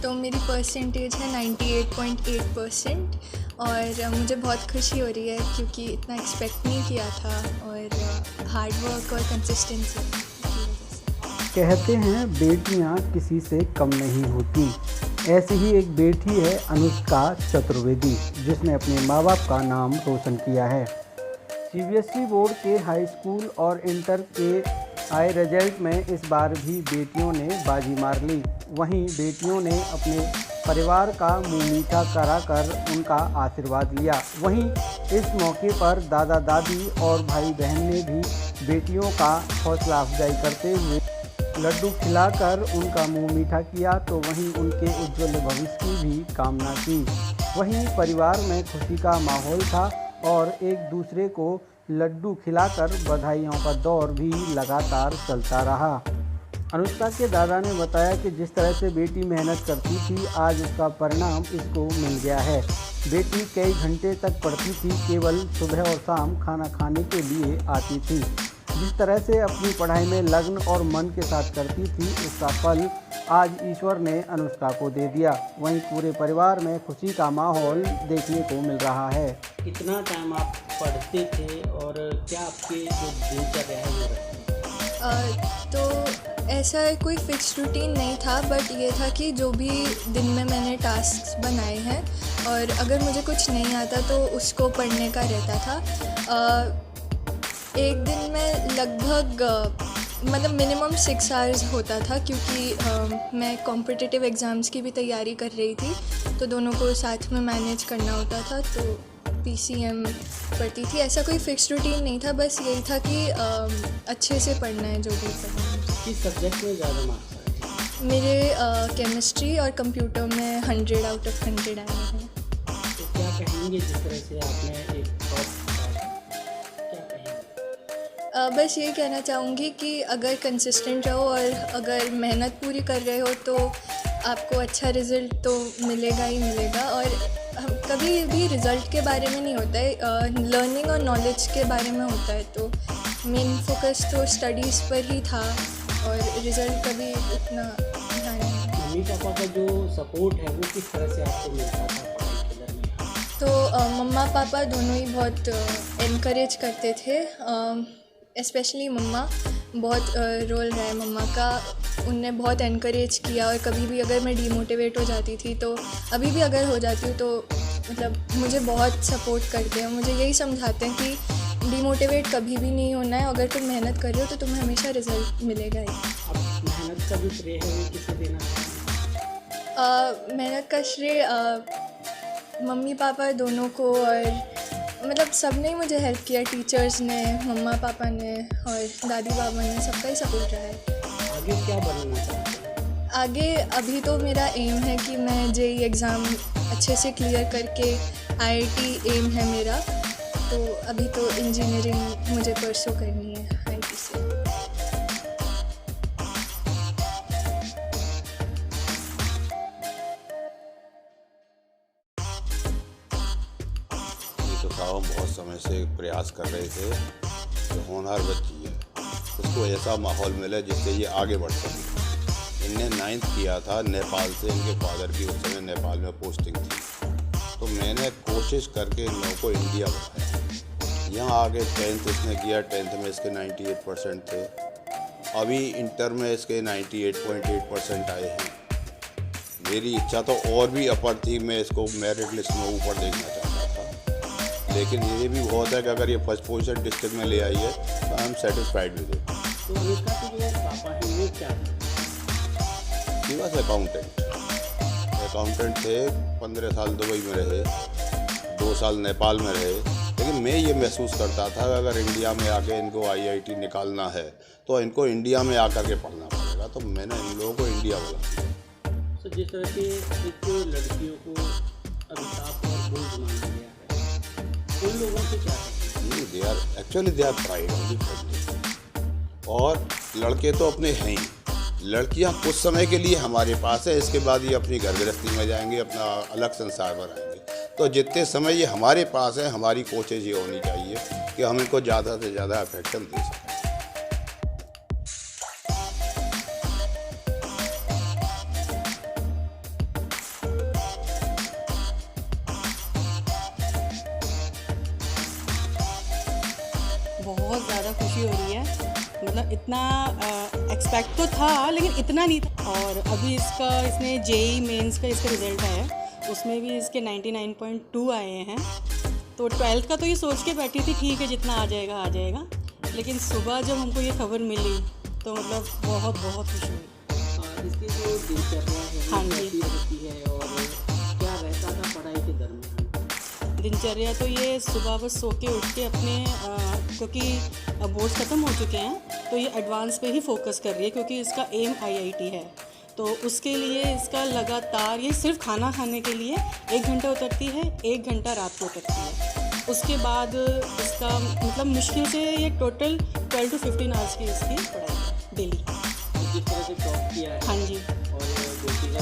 तो मेरी परसेंटेज है 98.8% और मुझे बहुत खुशी हो रही है क्योंकि इतना एक्सपेक्ट नहीं किया था और हार्ड वर्क और कंसिस्टेंसी की वजह से। कहते हैं बेटियां किसी से कम नहीं होती। ऐसी ही एक बेटी है अनुष्का चतुर्वेदी, जिसने अपने माँ बाप का नाम रोशन किया है। सीबीएसई बोर्ड के हाई स्कूल और इंटर के आए रिजल्ट में इस बार भी बेटियों ने बाजी मार ली। वहीं बेटियों ने अपने परिवार का मुँह मीठा कराकर उनका आशीर्वाद लिया। वहीं इस मौके पर दादा दादी और भाई बहन ने भी बेटियों का हौसला अफजाई करते हुए लड्डू खिलाकर उनका मुँह मीठा किया, तो वहीं उनके उज्जवल भविष्य की भी कामना की। वहीं परिवार में खुशी का माहौल था और एक दूसरे को लड्डू खिलाकर बधाइयों का दौर भी लगातार चलता रहा। अनुष्का के दादा ने बताया कि जिस तरह से बेटी मेहनत करती थी, आज उसका परिणाम इसको मिल गया है। बेटी कई घंटे तक पढ़ती थी, केवल सुबह और शाम खाना खाने के लिए आती थी। जिस तरह से अपनी पढ़ाई में लग्न और मन के साथ करती थी, उसका फल आज ईश्वर ने अनुष्का को दे दिया। वहीं पूरे परिवार में खुशी का माहौल देखने को मिल रहा है। कितना टाइम आप पढ़ते थे और क्या आपके जो दिनचर्या है वो रहती? तो ऐसा कोई फिक्स रूटीन नहीं था, बट ये था कि जो भी दिन में मैंने टास्क बनाए हैं और अगर मुझे कुछ नहीं आता तो उसको पढ़ने का रहता था। एक दिन में लगभग मतलब मिनिमम 6 आवर्स होता था, क्योंकि मैं कॉम्पिटिटिव एग्ज़ाम्स की भी तैयारी कर रही थी, तो दोनों को साथ में मैनेज करना होता था। तो पीसीएम पढ़ती थी। ऐसा कोई फिक्स रूटीन नहीं था, बस यही था कि अच्छे से पढ़ना है जो भी पढ़ना है। किस सब्जेक्ट में ज़्यादा मार्क्स आए? मेरे केमिस्ट्री और कंप्यूटर में 100 आउट ऑफ 100 आए हैं। तो क्या कहेंगे जिस तरह से आपने एक टॉप क्या कहेंगे? बस ये कहना चाहूँगी कि अगर कंसिस्टेंट रहो और अगर मेहनत पूरी कर रहे हो तो आपको अच्छा रिज़ल्ट तो मिलेगा ही मिलेगा। और कभी भी रिज़ल्ट के बारे में नहीं होता है, लर्निंग और नॉलेज के बारे में होता है। तो मेन फोकस तो स्टडीज़ पर ही था और रिज़ल्ट कभी उतना ध्यान नहीं। मम्मी पापा का जो सपोर्ट है वो किस तरह से आपको मिलता था पढ़ाई के दरमियान? तो मम्मा पापा दोनों ही बहुत इनकरेज करते थे। स्पेशली मम्मा, बहुत रोल रहा है मम्मा का। उनने बहुत इनकरेज किया और कभी भी अगर मैं डीमोटिवेट हो जाती थी, तो अभी भी अगर हो जाती हूँ तो मतलब मुझे बहुत सपोर्ट करते हैं। मुझे यही समझाते हैं कि डीमोटिवेट कभी भी नहीं होना है, अगर तुम मेहनत कर रहे हो तो तुम्हें हमेशा रिजल्ट मिलेगा ही। अब मेहनत का जो श्रेय है वो किसे देना चाहिए? मेहनत का श्रेय मम्मी पापा दोनों को, और मतलब सब ने ही मुझे हेल्प किया। टीचर्स ने, मम्मा पापा ने और दादी बाबा ने, सबका ही सपोर्ट रहा है। आगे क्या बनना चाहते हैं? आगे अभी तो मेरा एम है कि मैं जेईई एग्ज़ाम अच्छे से क्लियर करके आईआईटी एम है मेरा। तो अभी तो इंजीनियरिंग मुझे परसू करनी है आईआईटी से। तो साहब बहुत समय से प्रयास कर रहे थे कि होनहार बच्ची है, उसको ऐसा माहौल मिले जिससे ये आगे बढ़ सके। इनने 9th किया था नेपाल से। इनके फादर की उस समय नेपाल में पोस्टिंग थी, तो मैंने कोशिश करके इन लोगों को इंडिया बुलाया। यहाँ आगे 10th इसने किया। 10th में इसके 98% थे। अभी इंटर में इसके 98.8% आए हैं। मेरी इच्छा तो और भी अपर थी, मैं इसको मेरिट लिस्ट में ऊपर देखना चाहता था, लेकिन ये भी बहुत है कि अगर ये फर्स्ट पोजीशन डिस्ट्रिक्ट में ले आई है तो I am satisfied with it. तो अनुष्का के जो पापा हैं वो क्या है? ही वॉज अकाउंटेंट थे। 15 साल दुबई में रहे, 2 साल नेपाल में रहे। लेकिन मैं ये महसूस करता था कि अगर इंडिया में आके इनको आईआईटी निकालना है तो इनको इंडिया में आकर के पढ़ना पड़ेगा। तो मैंने इन लोगों को इंडिया बुलाया। तो जिस तरह से एक लड़कियों को अभिशाप और बोझ माना गया है, उन लोगों से क्या कहेंगे? They are pride of the family. और लड़के तो अपने हैं ही, लड़कियां कुछ समय के लिए हमारे पास है, इसके बाद ये अपनी घर गृहस्थी में जाएंगे, अपना अलग संसार बनाएंगे। तो जितने समय ये हमारे पास है, हमारी कोशिश ये होनी चाहिए कि हम इनको ज़्यादा से ज़्यादा अफेक्शन दे सकें। बहुत ज़्यादा खुशी हो रही है। मतलब इतना एक्सपेक्ट तो था लेकिन इतना नहीं था। और अभी इसने जेई मेंस का इसका रिज़ल्ट आया है, उसमें भी इसके 99.2 आए हैं। तो 12th का तो ये सोच के बैठी थी ठीक है जितना आ जाएगा आ जाएगा, लेकिन सुबह जब हमको ये खबर मिली तो मतलब बहुत बहुत खुशी हुई। इसकी जो दिनचर्या है हाँ वो जी। कैसी रहती है और क्या रहता था पढ़ाई के दरमियान? दिनचर्या तो ये सुबह बस सो के उठ के अपने क्योंकि बोर्ड्स ख़त्म हो चुके हैं तो ये एडवांस पे ही फोकस कर रही है, क्योंकि इसका एम IIT है। तो उसके लिए इसका लगातार ये सिर्फ खाना खाने के लिए 1 घंटा उतरती है, 1 घंटा रात को उतरती है। उसके बाद इसका मतलब मुश्किल से ये टोटल 12 to 15 आवर्स की इसकी पढ़ाई है डेली। तो जिस तरह से टॉप किया है हाँ जी। और बेटी का